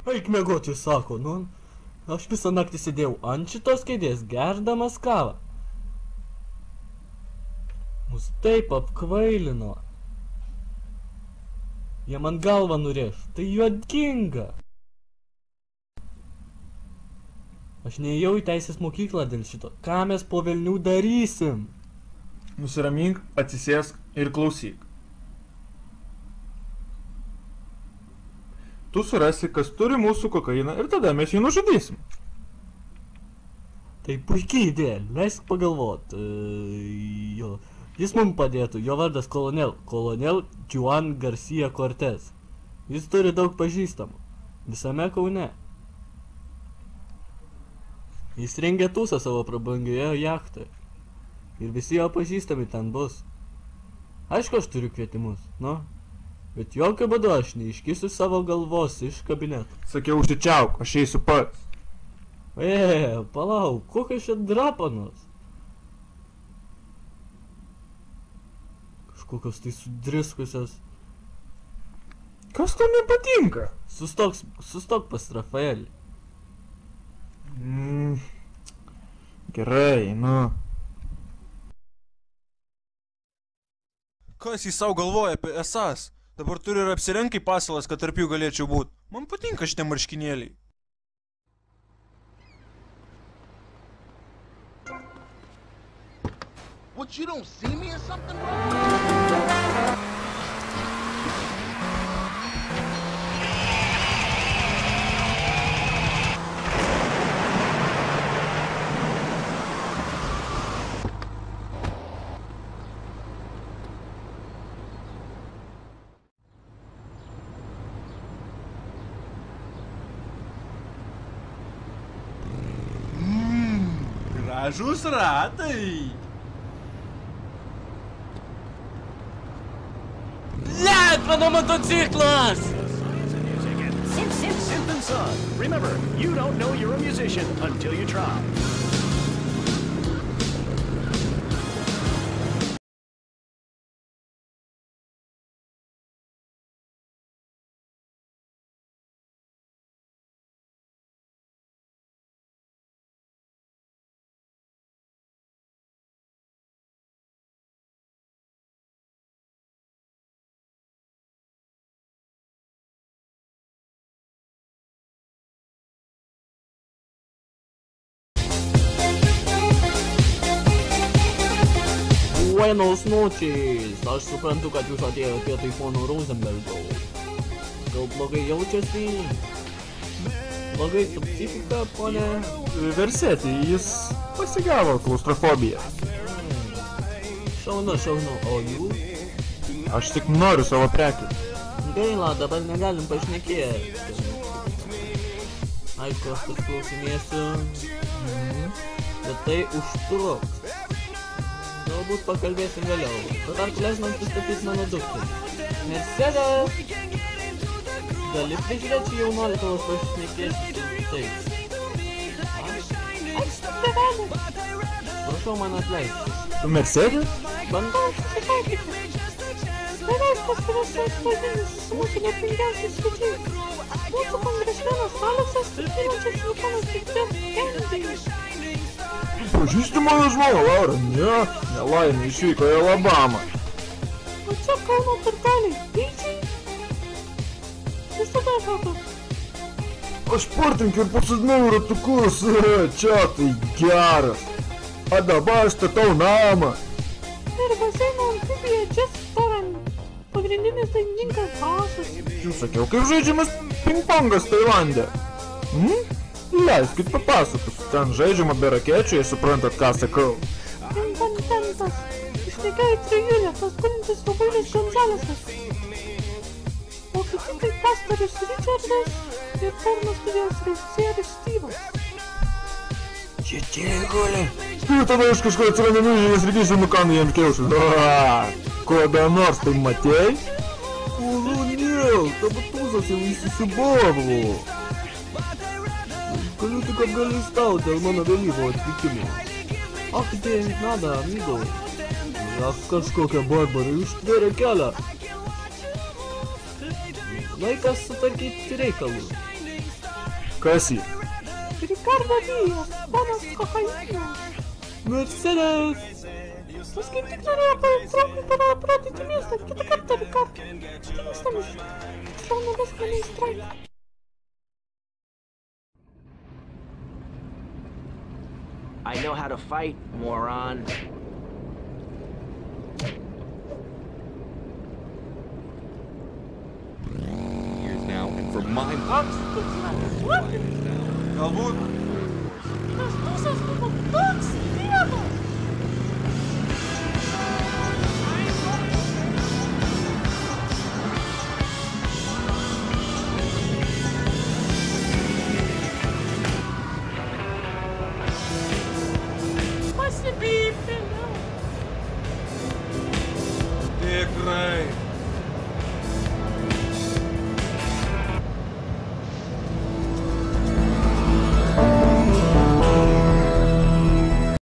Eik miegoti, sako, nu. Aš visą naktį sėdėjau ant šitos kėdės, gerdamas kavą. Mus taip apkvailino. Jie man galvą nurėš, tai juokinga. Aš neėjau į teisės mokyklą dėl šito. Ką mes po velnių darysim? Nusiramink, atsisėsk ir klausyk. Tu surasi, kas turi mūsų kokainą ir tada mes jį nužudysim. Tai puikiai idėja, leisk pagalvot. Jis mums padėtų, jo vardas Kolonel Juan Garcia Cortez. Jis turi daug pažįstamų, visame Kaune. Jis rengia tūsą savo prabangioje jachtoje. Ir visi jo pažįstami ten bus. Aišku, aš turiu kvietimus, nu. Bet jokių būdų aš neiškisiu savo galvos iš kabineto. Sakiau, užsičiauk, aš eisiu pats. Palauk, kokios čia drapanos? Kažkokios tai sudriskusios. Kas tau nepatinka? Sustok pas Rafaelį. Gerai, nu. Kas jis savo galvoja apie esas? Dabar turiu ir apsirenkai pasilas, kad tarp jų galėčiau būt. Man patinka šitie marškinėliai. What, you don't see me or something, bro? Gražus ratai. Blet, mano motociklas! Simp and Son. Remember, you don't know you're a musician until you try. Buenos noches. Aš suprantu, kad jūs atėjote vietoj pono Rosenbergo. Gal blogai jaučiasi? Blogai su psichika, ponė? Versetį, jis pasigavo klaustrofobiją. Šaunu, o jūs? Aš tik noriu savo prekių. Gaila, dabar negalim pašnekėti. Aišku, aš pasiklausinėsiu. Bet tai užtruks. Galbūt pakalbėsim vėliau. Tuo leisnam pristatyti mano dukterį. Mercedes! Gali prižiūrėti jaunuolį, kol aš pašnekėsiu su tais. Aš tėvelė! Prašau man atleisti. Tu Mercedes? Bandau susitaikyti. Beveik pasirašęs pažinimas su mūsų lietingiausiais svečiais. Mūsų kongresmenas Aleksas Trikilančias Nikolas Kennedy. Pažįsti mano žmoną, Laura? Ne, nelaimė išvyko į Alabamą. O čia Kauno turteliai, dydžiai? Visada atrodo. Aš portinkiu ir pasidinau ratukus, čia tai geras. A dabar statau namą. Ir baseino amfibija Jetstorm. Pagrindinis dainininkas Basas. Jūs sakiau, kaip žaidžiamas pingpongas Tailande. Leiskit papasakos. Ten žaidžiama be rakečių, jei suprantat, ką sakau. Inkontentas. Išnekėjo į trijulę, paskulintis Robertas Gonzalesas. O kiti tai pastorius Richardas ir porno studijos režisierius Steve'as. Čia guli. Ir tada iš kažko atsiranda milžinės rytis ir nukanda jiems kiaušus. Kada nors tai matei? Kolonel, tavo tūzas jau įsisibavlo. Galiu tik apgailestauti dėl mano vėlyvo atvykimo. Ach, tai nada, amigo. Ach, kažkokia barbarai užtvėrė kelią. Laikas sutvarkyti reikalus. Kas jį? Ricardo Díaz, ponas kokainas. Mercedes! Jis kaip tik norėjo traukti tave aprodyti miestą. Kitą kartą, Ricardo. Tikstam iš. Tiksliau nevesk mane į straiką. I know how to fight, moron. Years now, and for my Galbūt. Tas tūsas buvo toks